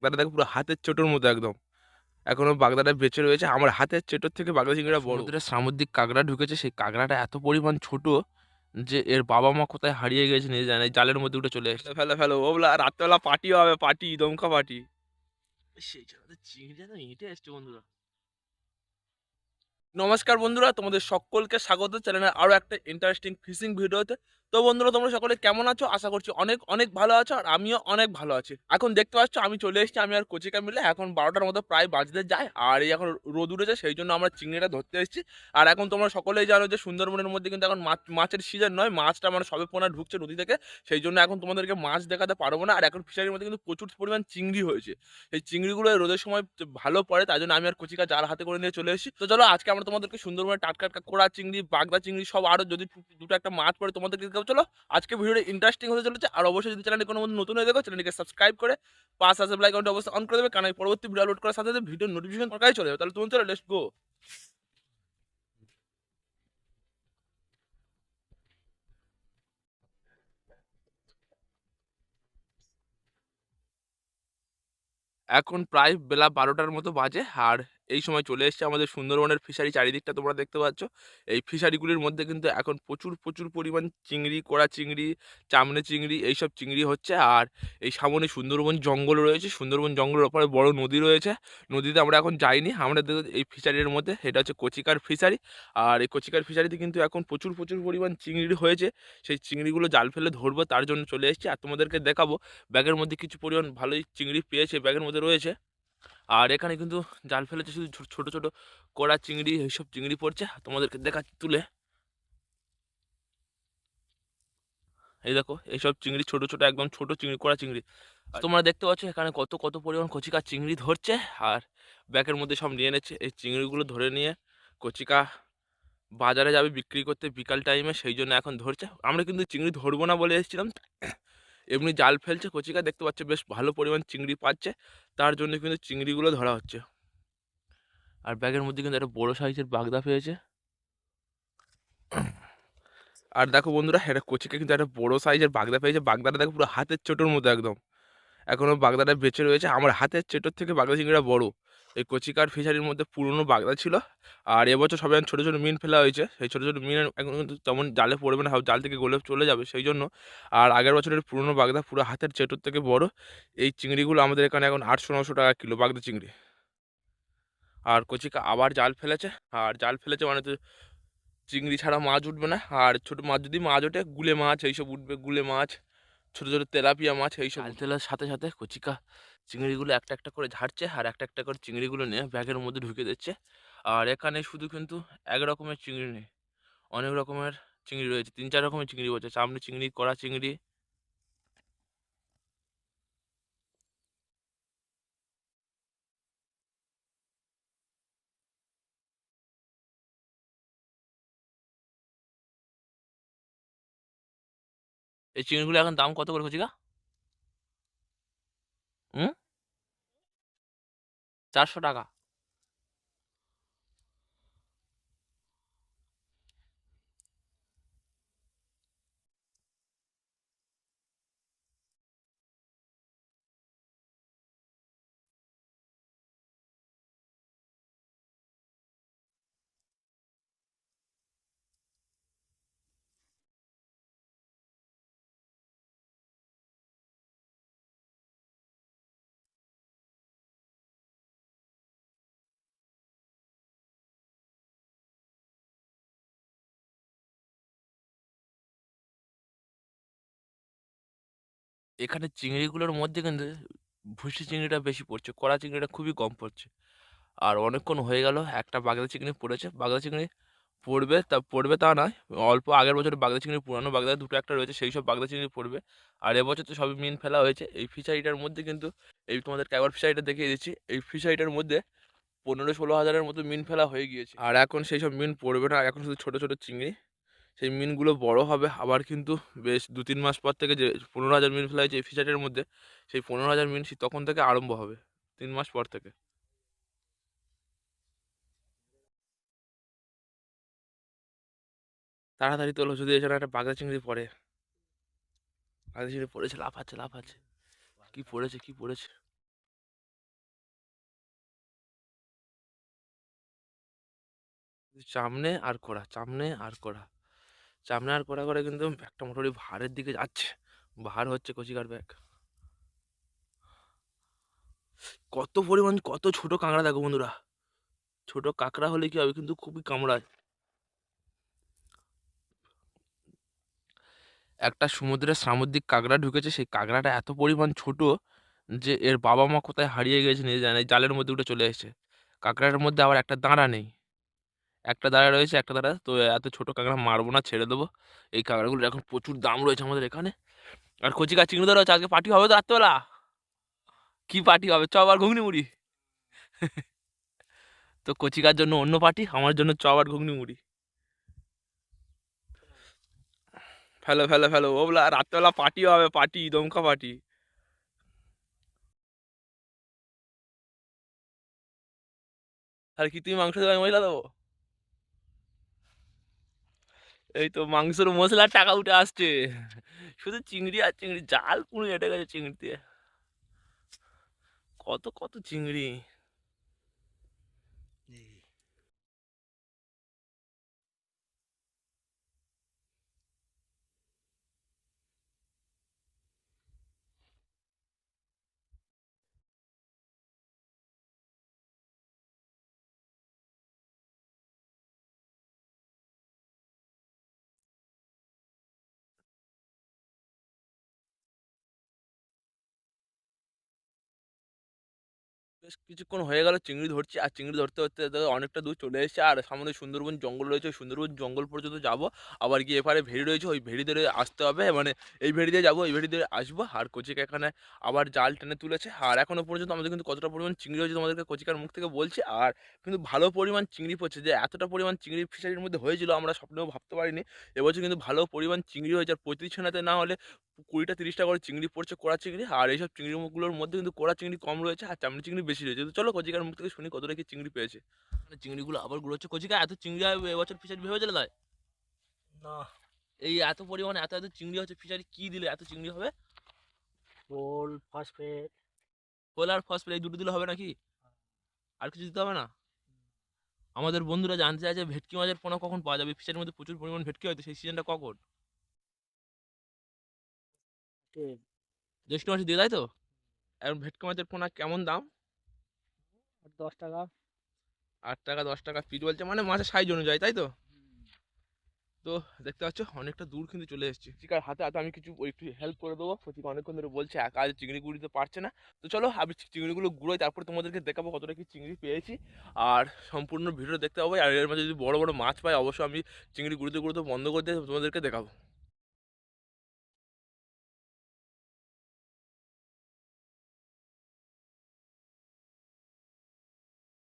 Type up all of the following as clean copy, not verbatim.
বাগদাটা দেখো পুরো হাতের ছোটোর মতো একদম। এখনো বাগদাটা বেঁচে রয়েছে। আমার হাতের চেটোর থেকে বাগদা চিংড়িটা বড়। সমুদ্রে সামুদ্রিক কাঁকড়া ঢুকেছে। সেই কাঁকড়াটা এত পরিমাণ ছোট যে এর বাবা-মা কোথায় হারিয়ে গেছে নিজে জানে। জালের মধ্যে উঠে চলে এসেছে। ফেলো, ফেলো। ওগুলা রাত্রেবেলা পার্টিও হবে, পার্টি, দমকা পার্টি। সেই জায়গাতে চিংড়িটা না হেঁটে এসছে বন্ধুরা। নমস্কার বন্ধুরা, তোমাদের সকলকে স্বাগত চ্যানেলের আরো একটা ইন্টারেস্টিং ফিশিং ভিডিওতে। তো বন্ধুরা, তোমরা সকলে কেমন আছো? আশা করছি অনেক অনেক ভালো আছো, আর আমিও অনেক ভালো আছি। এখন দেখতে পাচ্ছ আমি চলে এসেছি, আমি আর কচিকা মিলে। এখন 12টার মতো প্রায় বাজতে যায়, আর এই এখন রোদ উঠেছে, সেই জন্য আমরা চিংড়িটা ধরতে এসেছি। আর এখন তোমরা সকলেই জানো যে সুন্দরবনের মধ্যে কিন্তু এখন মাছের সিজন নয়, মাছটা মানে সবে পোনা ঢুকছে নদী থেকে। সেই জন্য এখন তোমাদেরকে মাছ দেখাতে পারবো না। আর এখন ফিশারির মধ্যে কিন্তু প্রচুর পরিমাণ চিংড়ি হয়েছে। এই চিংড়িগুলো এই রোদের সময় ভালো পড়ে, তাই জন্য আমি আর কচিকা জাল হাতে করে নিয়ে চলে এসেছি। তো চলো আজকে আমরা তোমাদেরকে সুন্দরবনের টাটকা টাটকা কোরা চিংড়ি, বাগদা চিংড়ি সব আরো যদি দুটো একটা মাছ পড়ে তোমাদেরকে দেখাবো। চলো আজকে ভিডিওটা ইন্টারেস্টিং হতে চলেছে। আর অবশ্যই যদি চ্যানেলটি কোনো নতুন হয়ে দেখো, চ্যানেলটিকে সাবস্ক্রাইব করে পাশে আসে বেল আইকনটা অবশ্যই অন করে দেবে, কারণ আমি পরবর্তী ভিডিও আপলোড করার সাথে সাথে ভিডিও নোটিফিকেশন সরকারই চলে যাবে। তাহলে তুমি চলো, লেটস গো। এখন প্রায় বেলা 12টার মতো বাজে, আর এই সময় চলে এসেছে আমাদের সুন্দরবনের ফিশারি। চারিদিকটা তোমরা দেখতে পাচ্ছ। এই ফিশারিগুলির মধ্যে কিন্তু এখন প্রচুর প্রচুর পরিমাণ চিংড়ি, কোরা চিংড়ি, চামড়ে চিংড়ি এইসব চিংড়ি হচ্ছে। আর এই সামনে সুন্দরবন জঙ্গল রয়েছে, সুন্দরবন জঙ্গলের ওপরে বড় নদী রয়েছে। নদীতে আমরা এখন যাইনি, আমরা এই ফিশারির মধ্যে, এটা হচ্ছে কচিকার ফিশারি। আর এই কচিকার ফিশারিতে কিন্তু এখন প্রচুর প্রচুর পরিমাণ চিংড়ি হয়েছে। সেই চিংড়িগুলো জাল ফেলে ধরবো, তার জন্য চলে এসেছি আর তোমাদেরকে দেখাবো। ব্যাগের মধ্যে কিছু পরিমাণ ভালোই চিংড়ি পেয়েছে, ব্যাগের মধ্যে রয়েছে। আর এখানে কিন্তু জাল ফেলেছে শুধু ছোট ছোট কড়া চিংড়ি, এইসব চিংড়ি পড়ছে। তোমাদেরকে দেখাচ্ছি তুলে। এই দেখো, এইসব চিংড়ি ছোট ছোট, একদম ছোট চিংড়ি, কড়া চিংড়ি। আর তোমরা দেখতে পাচ্ছ এখানে কত কত পরিমাণ কচিকা চিংড়ি ধরছে। আর ব্যাগের মধ্যে সব নিয়ে নিচ্ছে। এই চিংড়িগুলো ধরে নিয়ে কচিকা বাজারে যাবে বিক্রি করতে বিকাল টাইমে, সেই জন্য এখন ধরছে। আমরা কিন্তু চিংড়ি ধরবো না বলে এসেছিলাম, এমনি জাল ফেলছে কচিকা। দেখতে পাচ্ছে বেশ ভালো পরিমাণ চিংড়ি পাচ্ছে, তার জন্য কিন্তু চিংড়িগুলো ধরা হচ্ছে। আর ব্যাগের মধ্যে কিন্তু একটা বড় সাইজের বাগদা পেয়েছে। আর দেখো বন্ধুরা, এটা কচিকা কিন্তু একটা বড় সাইজের বাগদা পেয়েছে। বাগদাটা দেখো পুরো হাতের ছোটোর মতো একদম। এখনো বাগদাটা বেঁচে রয়েছে। আমার হাতের চেটোর থেকে বাগদা চিংড়িটা বড়। এই কচিকার ফিশারির মধ্যে পুরনো বাগদা ছিল। আর এবছর সবাই ছোটো ছোটো মিন ফেলা হয়েছে। সেই ছোটো ছোটো মিন এখন কিন্তু তেমন জালে পড়বে না, জাল থেকে গলে চলে যাবে সেই জন্য। আর আগের বছরের পুরনো বাগদা পুরো হাতের চেটোর থেকে বড়। এই চিংড়িগুলো আমাদের এখানে এখন 800-900 টাকা কিলো বাগদা চিংড়ি। আর কচিকা আবার জাল ফেলেছে। আর জাল ফেলেছে মানে তো চিংড়ি ছাড়া মাছ উঠবে না। আর ছোটো মাছ, যদি মাছ ওঠে গুলে মাছ এইসব উঠবে, গুলে মাছ, ছোটো ছোটো তেলাপিয়া মাছ এইসব। জাল ফেলার সাথে সাথে কচিকা চিংড়িগুলো একটা একটা করে ঝাড়ছে, আর একটা একটা করে চিংড়িগুলো নিয়ে ব্যাগের মধ্যে ঢুকে দিচ্ছে। আর এখানে শুধু কিন্তু এক রকমের চিংড়ি নেই, অনেক রকমের চিংড়ি রয়েছে। 3-4 রকমের চিংড়ি রয়েছে, চামড়ি চিংড়ি, কড়া চিংড়ি। এই চিংড়িগুলো এখন দাম কত করে কচিকা? হুম, 400 টাকা। এখানে চিংড়িগুলোর মধ্যে কিন্তু ভুসি চিংড়িটা বেশি পড়ছে, কড়া চিংড়িটা খুবই কম পড়ছে। আর অনেকক্ষণ হয়ে গেল একটা বাগদা চিংড়ি পড়েছে। বাগদা চিংড়ি পড়বে তা নয়, অল্প আগের বছর বাগদা চিংড়ি, পুরানো বাগদা দুটো একটা রয়েছে, সেই সব বাগদা চিংড়ি পড়বে। আর এবছর তো সবই মিন ফেলা হয়েছে। এই ফিশারিটার মধ্যে কিন্তু, এই তোমাদেরকে একবার ফিশারিটা দেখিয়ে দিচ্ছি। এই ফিশারিটার মধ্যে 15-16 হাজারের মতো মিন ফেলা হয়ে গিয়েছে। আর এখন সেই সব মিন পড়বে না, এখন শুধু ছোট ছোট চিংড়ি। সেই মিনগুলো বড় হবে আবার কিন্তু, বেশ 2-3 মাস পর থেকে যে 15,000 মিন ফেলা হয়েছে এই ফিশারিটার মধ্যে, সেই 15,000 মিন তখন থেকে আরম্ভ হবে, 3 মাস পর থেকে। তাড়াতাড়ি তোলো, যদি এখানে একটা বাগদা চিংড়ি পড়ে। বাগদা চিংড়ি পড়েছে, লাফাচ্ছে লাফাচ্ছে। কি পড়েছে, কি পড়েছে? সামনে আর কড়া, সামনে আর কড়া, সামনে আর কড়া করে কিন্তু একটা মোটামুটি ভাড়ের দিকে যাচ্ছে। ভার হচ্ছে কচিকার ব্যাগ। কত পরিমাণ, কত ছোট কাঁকড়া দেখো বন্ধুরা। ছোট কাঁকড়া হলে কি হবে, কিন্তু খুবই কামড়ায়। একটা সমুদ্রের সামুদ্রিক কাঁকড়া ঢুকেছে, সেই কাঁকড়াটা এত পরিমাণ ছোট যে এর বাবা মা কোথায় হারিয়ে গেছে নিজে জানে, এই জালের মধ্যে উঠে চলে এসেছে। কাঁকড়াটার মধ্যে আবার একটা দাঁড়া নেই, একটা দাঁড়া রয়েছে, একটা দাঁড়া। তো এত ছোট কাঁকড়া মারবো না, ছেড়ে দেবো। এই কাঁকড়াগুলোর এখন প্রচুর দাম রয়েছে আমাদের এখানে। আর কচি কাঁচ চিংড়ি ধরা হচ্ছে, আজকে পার্টি হবে তো রাত্রেবেলা। কি পার্টি হবে, চপ আর ঘুগনি মুড়ি। তো কচিকার জন্য অন্য পার্টি, আমার জন্য চপ আর ঘুগনি মুড়ি। ফেলো ফেলো ফেলো, ওগুলা রাত্রেবেলা পার্টি হবে, পার্টি, দমকা পার্টি। আর কি, তুমি মাংস দেবে, আমি মশলা দেবো? এই তো মাংসের মশলার টাকা উঠে আসছে। শুধু চিংড়ি আর চিংড়ি, জাল পুরো এটে গেছে চিংড়ি দিয়ে। কত কত চিংড়ি। বেশ কিছুক্ষণ হয়ে গেল চিংড়ি ধরছি, আর চিংড়ি ধরতে ধরতে দেখো অনেকটা দূর চলে এসেছে, আর সামনে সুন্দরবন জঙ্গল রয়েছে, ওই সুন্দরবন জঙ্গল পর্যন্ত যাব। আবার গিয়ে এপারে ভেড়ি রয়েছে, ওই ভেড়ি ধরে আসতে হবে, মানে এই ভেড়ি দিয়ে যাবো, এই ভেড়ি দিয়ে আসবো। আর কচিকা এখানে আবার জাল টেনে তুলেছে, আর এখনো পর্যন্ত আমাদের কিন্তু কতটা পরিমাণ চিংড়ি হয়েছে তোমাদেরকে কচিকার মুখ থেকে বলছি। আর কিন্তু ভালো পরিমাণ চিংড়ি পড়ছে, যে এতটা পরিমাণ চিংড়ি ফিশারির মধ্যে হয়েছিল আমরা স্বপ্নেও ভাবতে পারিনি। এবছর কিন্তু ভালো পরিমাণ চিংড়ি হয়েছে, আর প্রতি ছেনাতে না হলে 20টা 30টা করে চিংড়ি পড়ছে, কোড়া চিংড়ি। আর এইসব চিংড়ি মুখগুলোর মধ্যে কিন্তু কোড়া চিংড়ি কম রয়েছে, আর চামড়ি চিংড়ি বেশি রয়েছে। তো চলো কচিকার মুখ থেকে শুনি কতটা কি চিংড়ি পেয়েছে। মানে চিংড়িগুলো আবার গুলো হচ্ছে, কচিকা এত চিংড়ি হবে এবছর ফিশারি ভেবে চলে তাই না? এই এত পরিমাণে এত এত চিংড়ি হচ্ছে, ফিশারি কি দিলে এত চিংড়ি হবে? খোল, ফসফেট। খোল আর ফসফেট এই দুটো দিলে হবে নাকি? আর কিছু দিতে হবে না? আমাদের বন্ধুরা জানতে চায় যে ভেটকি মাছের পোনা কখন পাওয়া যাবে, ফিশারির মধ্যে প্রচুর পরিমাণ ভেটকি হয়, তো সেই সিজনটা কখন? জ্যৈষ্ঠ মাসে দিয়ে, তাই তো? এখন ভেটকি মাছের পোনা কেমন দাম? 10 টাকা। 8 টাকা 10 টাকা পিস বলছে, মানে মাছের সাইজ অনুযায়ী, তাই তো? তো দেখতে পাচ্ছ অনেকটা দূর কিন্তু চলে এসেছি। চিকার হাতে হাতে আমি কিছু একটু হেল্প করে দেবো, চিকা অনেকক্ষণ ধরে বলছে একা আজ চিংড়ি গুড়িতে পারছে না। তো চলো আমি চিংড়িগুলো গুঁড়োই, তারপর তোমাদেরকে দেখাবো কতটা কি চিংড়ি পেয়েছি। আর সম্পূর্ণ ভিডিও দেখতে হবে, আর এর মাঝে যদি বড় বড় মাছ পাই অবশ্যই আমি চিংড়ি গুঁড়োতে গুঁড়োতে বন্ধ করে দিয়ে তোমাদেরকে দেখাবো।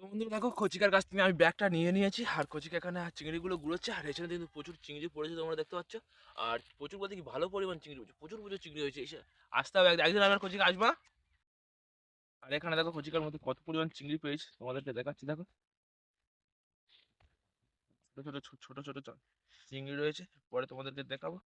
তো বন্ধুরা দেখো, কচিকার কাছ থেকে আমি ব্যাগটা নিয়ে নিয়েছি, আর কচিকা এখানে চিংড়িগুলো গুলোচ্ছে, আর এখানে কিন্তু প্রচুর চিংড়ি পড়েছে তোমরা দেখতে পাচ্ছ। আর প্রচুর বলতে কি ভালো পরিমাণ চিংড়ি হয়েছে, প্রচুর প্রচুর চিংড়ি হয়েছে। আসতে হবে একদিন, আমার কচিকা আসবা। আর এখানে দেখো কচিকার মধ্যে কত পরিমাণ চিংড়ি পেয়েছি তোমাদেরকে দেখাচ্ছি, দেখো ছোট ছোট ছোট ছোট ছোট চিংড়ি রয়েছে, পরে তোমাদেরকে দেখাবো।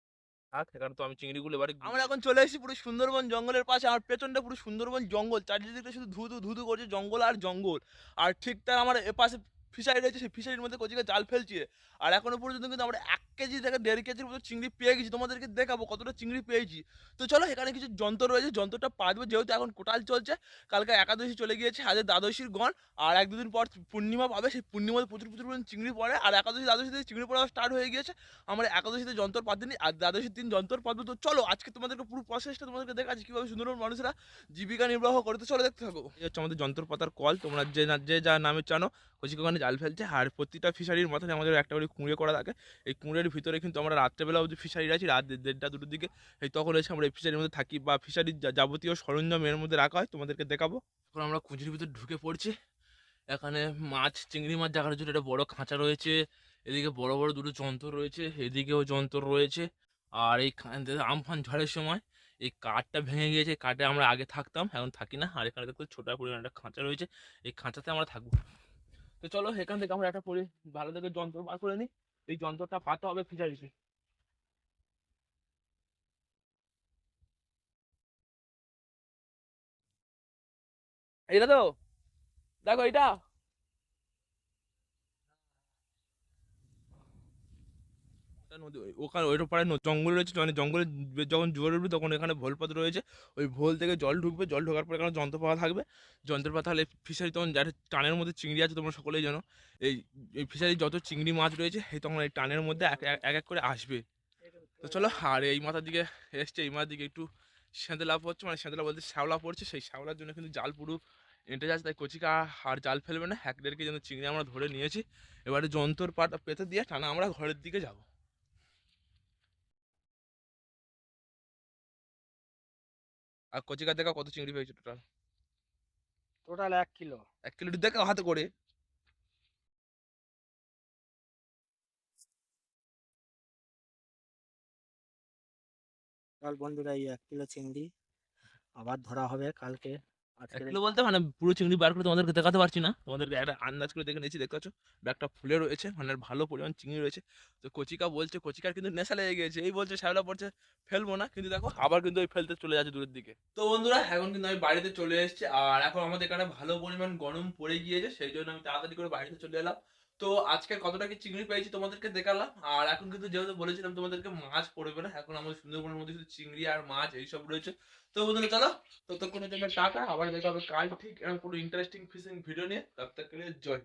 থাক, এখানে তো আমি চিংড়িগুলো এবারে আমরা এখন চলে এসেছি পুরো সুন্দরবন জঙ্গলের পাশে। আমার পেছনটা পুরো সুন্দরবন জঙ্গল, চারিদিকে শুধু ধুধু ধুধু করছে জঙ্গল আর জঙ্গল। আর ঠিক তার আমার এপাশে ফিশারি রয়েছে, সেই ফিশারির মধ্যে কচিকা জাল ফেলছে। আর এখনো পর্যন্ত কিন্তু আমরা 1 কেজি থেকে 1.5 কেজির মতো চিংড়ি পেয়ে গেছি, তোমাদেরকে দেখাবো কতটা চিংড়ি পেয়েছি। তো চলো, এখানে কিছু যন্ত্র রয়েছে, যন্ত্রটা পাতবো, যেহেতু এখন কোটাল চলছে। কালকে একাদশী চলে গিয়েছে, আজ দ্বাদশীর গণ। আর 1 2 দিন পর পূর্ণিমা পাবে, সেই পূর্ণিমাতে প্রচুর প্রচুর পরিমাণ চিংড়ি পড়ে। আর একাদশী দ্বাদশী থেকে চিংড়ি পড়া স্টার্ট হয়ে গিয়েছে। আমরা একাদশীতে যন্ত্র পাতিনি, আর দ্বাদশীর দিন যন্ত্র পাতবো। তো চলো আজকে তোমাদেরকে পুরো প্রসেসটা তোমাদেরকে দেখাচ্ছি কিভাবে সুন্দরবন মানুষরা জীবিকা নির্বাহ করে। তো চলো দেখতে থাকো। এই হচ্ছে আমাদের যন্ত্র পাতার কল, তোমরা যে যা নামে জানো। কচিকা ওখানে জাল ফেলছে, আর প্রতিটা ফিশারির মাথায় আমাদের একটা করে কুঁড়ে করা থাকে। এই কুঁড়ের ভিতরে কিন্তু আমরা রাত্রেবেলা অবধি ফিশারি আছি, রাত 1:30 2টোর দিকে। এই তখন এসে আমরা এই ফিশারির মধ্যে থাকি, বা ফিশারির যাবতীয় সরঞ্জাম এর মধ্যে রাখা হয়, তোমাদেরকে দেখাবো। এখন আমরা কুঁজির ভিতরে ঢুকে পড়ছি। এখানে মাছ, চিংড়ি মাছ দেখার জন্য একটা বড় খাঁচা রয়েছে। এদিকে বড় বড় দুটো যন্ত্র রয়েছে, এদিকেও যন্ত্র রয়েছে। আর এই আমফান ঝড়ের সময় এই কাঠটা ভেঙে গিয়েছে, কাঠে আমরা আগে থাকতাম, এখন থাকি না। আর এখানে দেখো ছোট পরিমাণ একটা খাঁচা রয়েছে, এই খাঁচাতে আমরা থাকবো। তো চলো এখান থেকে আমরা একটা ভালো থেকে যন্ত্র বার করে নিই। এই যন্ত্রটা পাতা হবে ফিশারিতে। এটা তো দেখো, এটা নদী ওখানে ওইটা পাড়ে জঙ্গল রয়েছে, মানে জঙ্গলে যখন জোয়ার উঠবে তখন এখানে ভোলপাত রয়েছে। ওই ভোল থেকে জল ঢুকবে, জল ঢোকার পরে এখানে যন্ত্রপালা থাকবে। যন্ত্রপালা হলে ফিশারি তখন যারা টানের মধ্যে চিংড়ি আছে তোমরা সকলেই জানো, এই এই ফিশারি যত চিংড়ি মাছ রয়েছে এই তখন এই টানের মধ্যে এক এক এক এক করে আসবে। তো চলো, আর এই মাথার দিকে এসছে, এই মাথার দিকে একটু সেঁতলা পড়ছে, মানে সেঁতলা বলতে শ্যাওলা পড়ছে, সেই শ্যাওলার জন্য কিন্তু জাল পুরো এঁটে যাচ্ছে, তাই কচিকা আর জাল ফেলবে না। 1-1.5 কেজি চিংড়ি আমরা ধরে নিয়েছি। এবারে যন্ত্র পাটা পেতে দিয়ে টানা আমরা ঘরের দিকে যাব। আর কচিকা দেখা কত চিংড়ি পেয়েছে টোটাল? Total 1 kilo. 1 কিলো দেখা হাতে করে। চল বন্ধুরা, এই 1 কিলো চিংড়ি আবার ধরা হবে কালকে। এক আজকে কিলো বলতে মানে পুরো চিংড়ি বার করে তোমাদেরকে দেখাতে পারছি না, তোমাদেরকে একটা আন্দাজ করে দেখে নিয়েছি। দেখতে পাচ্ছ ব্যাগটা ফুলে রয়েছে, মানে ভালো পরিমাণ চিংড়ি রয়েছে। তো কচিকা বলছে, কচিকার কিন্তু নেশা লেগে গেছে, এই বলছে শ্যাওলা পড়ছে ফেলবো না, কিন্তু দেখো আবার কিন্তু ওই ফেলতে চলে যাচ্ছে দূরের দিকে। তো বন্ধুরা এখন কিন্তু আমি বাড়িতে চলে এসেছি, আর এখন আমাদের এখানে ভালো পরিমাণ গরম পড়ে গিয়েছে, সেই জন্য আমি তাড়াতাড়ি করে বাড়িতে চলে এলাম। তো আজকে কতটা কি চিংড়ি পেয়েছি তোমাদেরকে দেখালাম। আর এখন কিন্তু যেহেতু বলেছিলাম তোমাদেরকে মাছ পড়বে না, এখন আমাদের সুন্দরবনের মধ্যে শুধু চিংড়ি আর মাছ এইসব রয়েছে। তো বন্ধুরা চলো, ততক্ষণের জন্য টাটা, আবার দেখা হবে কাল ঠিক এরকম কোনো ইন্টারেস্টিং ফিশিং ভিডিও নিয়ে। ততক্ষণে জয়।